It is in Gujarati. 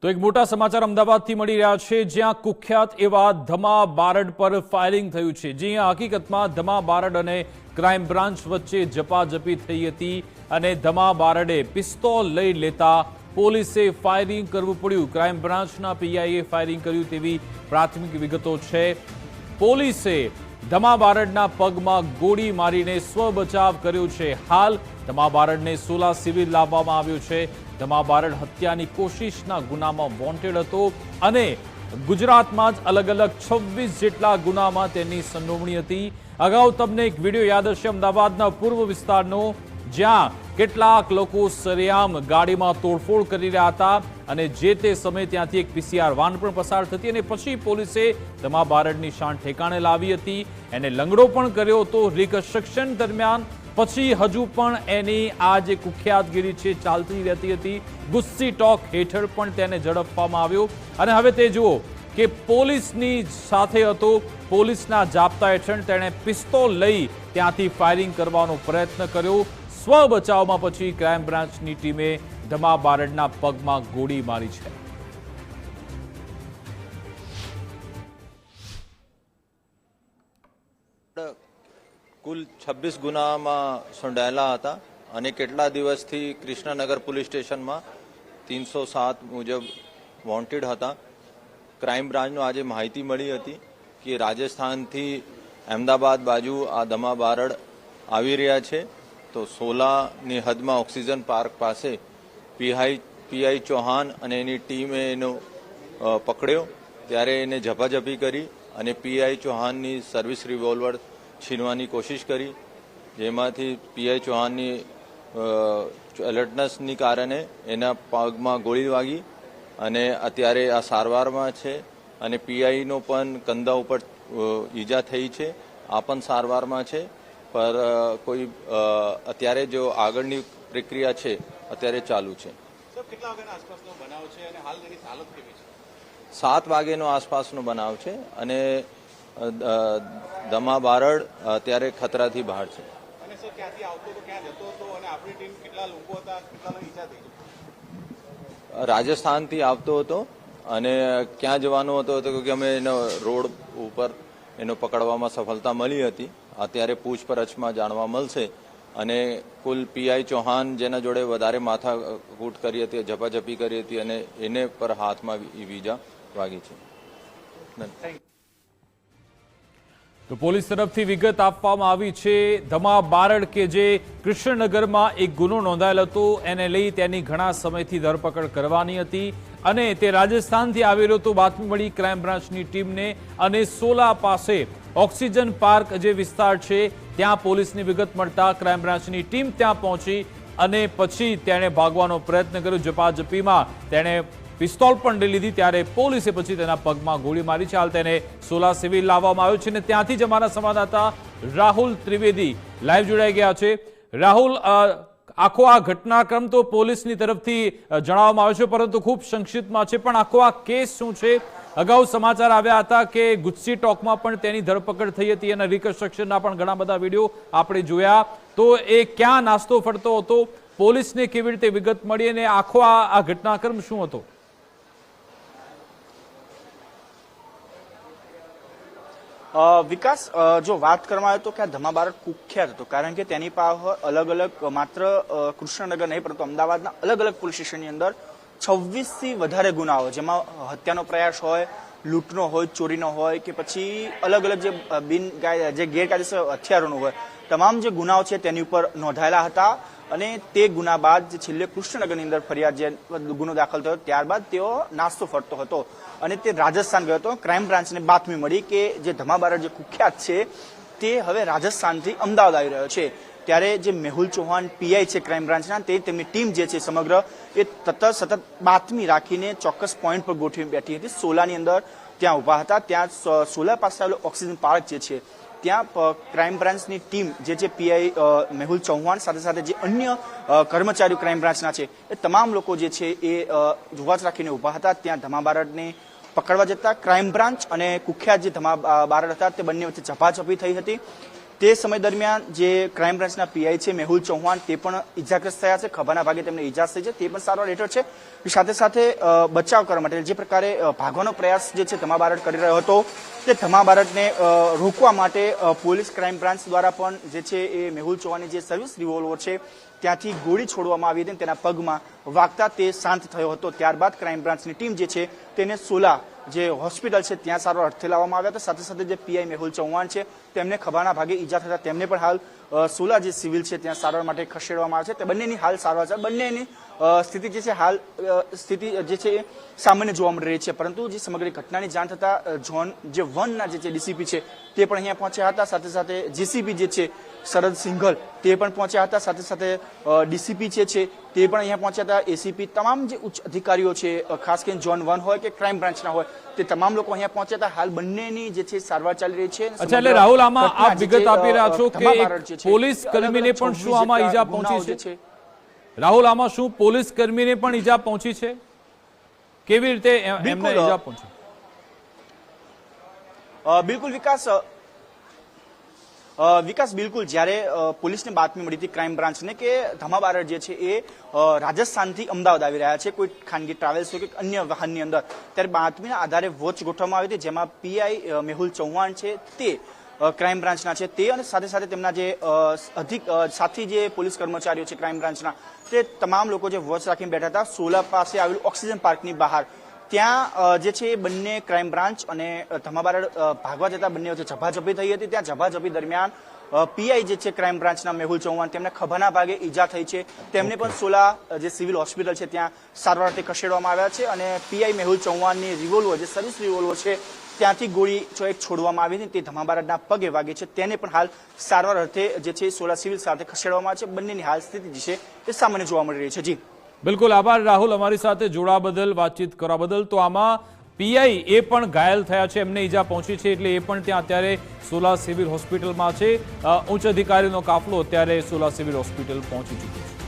તો એક મોટા સમાચાર અમદાવાદથી મળી રહ્યા છે, જ્યાં કુખ્યાત એવા ધમા બારડ પર ફાયરિંગ થયું છે। જ્યાં હકીકતમાં ધમા બારડ અને ક્રાઇમ બ્રાન્ચ વચ્ચે ઝપાઝપી થઈ હતી અને ધમા બારડે પિસ્તોલ લઈ લેતા પોલીસે ફાયરિંગ કરવું પડ્યું। ક્રાઇમ બ્રાન્ચના પીઆઈએ ફાયરિંગ કર્યું તેવી પ્રાથમિક વિગતો છે। પોલીસે ધમા બારડના પગમાં ગોળી મારીને સ્વબચાવ કર્યો છે। હાલ ધમા બારડને સોલા સિવિલ લાવવામાં આવ્યો છે। ધમા બારડ હત્યાની કોશિશના ગુનામાં વોન્ટેડ હતો અને ગુજરાતમાં જ અલગ અલગ 26 જેટલા ગુનામાં તેની સંડોવણી હતી। અગાઉ તમને એક વિડીયો યાદ હશે અમદાવાદના પૂર્વ વિસ્તારનો, જ્યાં કેટલાક લોકો સરેઆમ ગાડીમાં તોડફોડ કરી રહ્યા હતા અને જે તે સમયે ત્યાંથી એક પીસીઆર વાન પણ પસાર થતી અને પછી પોલીસે ધમા બારડની શાન ઠેકાણે લાવી હતી। એને લંગડો પણ કર્યો હતો રિકન્સ્ટ્રક્શન દરમિયાન। પછી હજુ પણ એની આ જે કુખ્યાતગીરી છે ચાલતી રહેતી હતી। ગુસ્સી ટોક હેઠળ પણ તેને ઝડપવામાં આવ્યો અને હવે તે જુઓ કે પોલીસની સાથે હતો। પોલીસના જાપ્તા હેઠળ તેણે પિસ્તોલ લઈ ત્યાંથી ફાયરિંગ કરવાનો પ્રયત્ન કર્યો। સ્વ બચાવમાં પછી ક્રાઇમ બ્રાન્ચની ટીમે ધમા બારડના પગમાં ગોળી મારી છે। કુલ 26 ગુનામાં સંડોવાયેલા હતા અને કેટલા દિવસથી કૃષ્ણનગર પોલીસ સ્ટેશનમાં 307 મુજબ વોન્ટેડ હતા। ક્રાઇમ બ્રાન્ચનો આજે માહિતી મળી હતી કે રાજસ્થાનથી અમદાવાદ બાજુ આ ધમા બારડ આવી રહ્યા છે, તો સોલાની હદમાં ઓક્સિજન પાર્ક પાસે પીઆઈ ચૌહાણ અને એની ટીમે એનો પકડ્યો, ત્યારે એને ઝપાઝપી કરી અને પીઆઈ ચૌહાણની સર્વિસ રિવોલ્વર છીનવાની કોશિશ કરી, જેમાંથી પીઆઈ ચૌહાણની એલર્ટનેસની કારણે એના પગમાં ગોળી વાગી અને અત્યારે આ સારવારમાં છે અને પીઆઈનો પણ કંધા ઉપર ઈજા થઈ છે, આ પણ સારવારમાં છે। પર કોઈ અત્યારે જો આગળની પ્રક્રિયા છે અત્યારે ચાલુ છે। 7 વાગ્યાનો આસપાસનો બનાવ છે અને ધમા બારડ અત્યારે ખતરાથી બહાર છે। રાજસ્થાનથી આવતો હતો અને ક્યાં જવાનો હતો કે અમે એનો રોડ ઉપર એનો પકડવામાં સફળતા મળી હતી। અત્યારે પૂછપરછમાં જાણવા મળશે અને કુલ પીઆઈ ચૌહાણ જેના જોડે વધારે માથાકૂટ કરી હતી, ઝપાઝપી કરી હતી અને એને પર હાથમાં ઈજા વાગી છે। તો પોલીસ તરફથી વિગત આપવામાં આવી છે। ધમા બારડ કે જે કૃષ્ણનગરમાં એક ગુનો નોંધાયેલ હતો, એને લઈ તેની ઘણા સમયથી ધરપકડ કરવાની હતી અને તે રાજસ્થાનથી આવેલો તો બાતમી મળી ક્રાઇમ બ્રાન્ચની ટીમને અને સોલા પાસે ઓક્સિજન પાર્ક જે વિસ્તાર છે ત્યાં પોલીસની વિગત મળતા ક્રાઇમ બ્રાન્ચની ટીમ ત્યાં પહોંચી અને પછી તેણે ભાગવાનો પ્રયત્ન કર્યો। ઝપાઝપીમાં તેણે પિસ્તોલ પણ લઈ લીધી, ત્યારે પોલીસે પછી તેના પગમાં ગોળી મારી છે। હાલ તેને સોલા સિવિલ લાવવામાં આવ્યો છે અને ત્યાંથી જ અમારા સંવાદદાતા રાહુલ ત્રિવેદી લાઈવ જોડાઈ ગયા છે। રાહુલ, આખો આ ઘટનાક્રમ તો પોલીસની તરફથી જણાવવામાં આવ્યો છે, પરંતુ ખૂબ સંક્ષિપ્તમાં છે, પણ આખો આ કેસ શું છે? અગાઉ સમાચાર આવ્યા હતા કે ગુસ્સી ટોકમાં પણ તેની ધરપકડ થઈ હતી અને રિકન્સ્ટ્રક્શનના પણ ઘણા બધા વિડીયો આપણે જોયા, તો એ ક્યાં નાસ્તો ફરતો હતો, પોલીસને કેવી રીતે વિગત મળી અને આખો આ ઘટનાક્રમ શું હતો? વિકાસ, જો વાત કરવામાં આવે તો કે આ ધમા બારડ કુખ્યાત હતો, કારણ કે તેની પાસે અલગ અલગ માત્ર કૃષ્ણનગર નહીં પરંતુ અમદાવાદના અલગ અલગ પોલીસ સ્ટેશનની અંદર 26 થી વધારે ગુનાઓ, જેમાં હત્યાનો પ્રયાસ હોય, લૂંટનો હોય, ચોરીનો હોય કે પછી અલગ અલગ જે ગેરકાયદેસર હથિયારોનો હોય, તમામ જે ગુનાઓ છે તેની ઉપર નોંધાયેલા હતા અને તે ગુના બાદ જે છેલ્લે કૃષ્ણનગરની અંદર ફરિયાદ જે ગુનો દાખલ થયો ત્યારબાદ તેઓ નાસ્તો ફરતો હતો અને તે રાજસ્થાન ગયો હતો। ક્રાઇમ બ્રાન્ચને બાતમી મળી કે જે ધમા બારડ જે કુખ્યાત છે તે હવે રાજસ્થાનથી અમદાવાદ આવી રહ્યો છે, ત્યારે જે મેહુલ ચૌહાણ પીઆઈ છે ક્રાઇમ બ્રાન્ચના, તે તેમની ટીમ જે છે સમગ્ર એ સતત બાતમી રાખીને ચોક્કસ પોઈન્ટ પર ગોઠવી બેઠી હતી। સોલાની અંદર ત્યાં ઉભા હતા, ત્યાં સોલા પાસે આવેલો ઓક્સિજન પાર્ક જે છે ત્યાં ક્રાઇમ બ્રાન્ચની ટીમ જે છે પીઆઈ મેહુલ ચૌહાણ સાથે સાથે જે અન્ય કર્મચારીઓ ક્રાઇમ બ્રાન્ચના છે એ તમામ લોકો જે છે એ જોવાચ રાખીને ઉભા હતા। ત્યાં ધમા બારડને પકડવા જતા ક્રાઇમ બ્રાન્ચ અને કુખ્યાત જે ધમા બારડ હતા તે બંને વચ્ચે ઝપાઝપી થઈ હતી। તે સમય દરમિયાન જે ક્રાઇમ બ્રાન્ચના પીઆઈ છે મેહુલ ચૌહાણ તે પણ ઇજાગ્રસ્ત થયા છે, ખભાના ભાગે તેમને ઇજા થઈ છે, તે પણ સારવાર હેઠળ છે. સાથે સાથે બચાવ કરવા માટે જે પ્રકારે ભાગવાનો પ્રયાસ જે છે ધમા બારડ કરી રહ્યો હતો તે ધમા બારડને રોકવા માટે પોલીસ ક્રાઇમ બ્રાન્ચ દ્વારા પણ જે છે એ મેહુલ ચૌહાણની જે સર્વિસ રિવોલ્વર છે ત્યાંથી ગોળી છોડવામાં આવી હતી, તેના પગમાં વાગતા તે શાંત થયો હતો. ત્યારબાદ ક્રાઇમ બ્રાન્ચની ટીમ જે છે તેને સોલા જે હોસ્પિટલ છે ત્યાં સારવાર અર્થે લાવવામાં આવ્યા હતા. સાથે સાથે જે પીઆઈ મેહુલ ચૌહાણ છે તેમને ખભાના ભાગે ઈજા થતા તેમને પણ હાલ સોલા જે સિવિલ છે ત્યાં સારવાર માટે ખસેડવામાં આવે છે. તે બંનેની હાલ સારવાર છે. બંનેની સ્થિતિ જે છે હાલ સ્થિતિ જે છે એ સામાન્ય જોવા મળી રહી છે. પરંતુ જે સમગ્ર ઘટનાની જાણ થતા ઝોન જે 1 ના જે ડીસીપી છે તે પણ અહીંયા પહોંચ્યા હતા. સાથે સાથે જીસીપી જે છે શરદ સિંઘલ તે પણ પહોંચ્યા હતા. સાથે સાથે ડીસીપી છે તે પણ અહીંયા પહોંચ્યા હતા. એસીપી તમામ જે ઉચ્ચ અધિકારીઓ છે ખાસ કરીને ઝોન 1 હોય કે ક્રાઇમ બ્રાન્ચના હોય તે તમામ લોકો અહીંયા પહોંચ્યા હતા. હાલ બંનેની જે છે સારવાર ચાલી રહી છે. અચ્છા, એટલે રાહુલ આમાં આપ વિગત આપી રહ્યા છો કે એક પોલીસ કર્મીને પણ શું આમાં ઈજા પહોંચી છે? રાહુલ, આમાં શું પોલીસ કર્મીને પણ ઈજા પહોંચી છે? કેવી રીતે એમને ઈજા પહોંચી? બિલકુલ વિકાસ બિલકુલ જ્યારે પોલીસને બાતમી મળી હતી ક્રાઇમ બ્રાન્ચને કે ધમા બારડ જે છે એ રાજસ્થાનથી અમદાવાદ આવી રહ્યા છે કોઈ ખાનગી ટ્રાવેલ્સ હોય કે અન્ય વાહનની અંદર, ત્યારે બાતમીના આધારે વોચ ગોઠવવામાં આવી હતી જેમાં પીઆઈ મેહુલ ચૌહાણ છે તે ક્રાઇમ બ્રાન્ચના છે તે અને સાથે સાથે તેમના જે સાથી જે પોલીસ કર્મચારીઓ છે ક્રાઇમ બ્રાન્ચના તે તમામ લોકો જે વોચ રાખીને બેઠા હતા સોલા પાસે આવેલું ઓક્સિજન પાર્કની બહાર. ત્યાં જે છે એ બંને ક્રાઇમ બ્રાન્ચ અને ધમા બારડ ભાગવા જતા બંને વચ્ચે ઝપાઝપી થઈ હતી. ત્યાં ઝપાઝપી દરમિયાન પીઆઈ જે છે ક્રાઇમ બ્રાન્ચના મેહુલ ચૌહાણ તેમને ખભાના ભાગે ઈજા થઈ છે. તેમને પણ સોલા જે સિવિલ હોસ્પિટલ છે ત્યાં સારવારથી ખસેડવામાં આવ્યા છે અને પીઆઈ મેહુલ ચૌહાણની રિવોલ્વર જે સર્વિસ રિવોલ્વર છે ત્યાંથી ગોળી છોડવામાં આવી હતી તે ધમા બારડના પગે વાગી છે. તેને પણ હાલ સારવાર અર્થે જે છે સોલા સિવિલ સાથે ખસેડવામાં આવે છે. બંનેની હાલ સ્થિતિ જે છે એ સામાન્ય જોવા મળી રહી છે. જી બિલકુલ, આભાર રાહુલ અમારી સાથે જોડાવા બદલ, વાતચીત કરવા બદલ. તો આમાં પીઆઈ એ પણ ઘાયલ થયા છે, એમને ઈજા પહોંચી છે એટલે એ પણ ત્યાં અત્યારે સોલા સિવિલ હોસ્પિટલમાં છે. ઉચ્ચ અધિકારીનો કાફલો અત્યારે સોલા સિવિલ હોસ્પિટલ પહોંચી ચૂક્યો છે.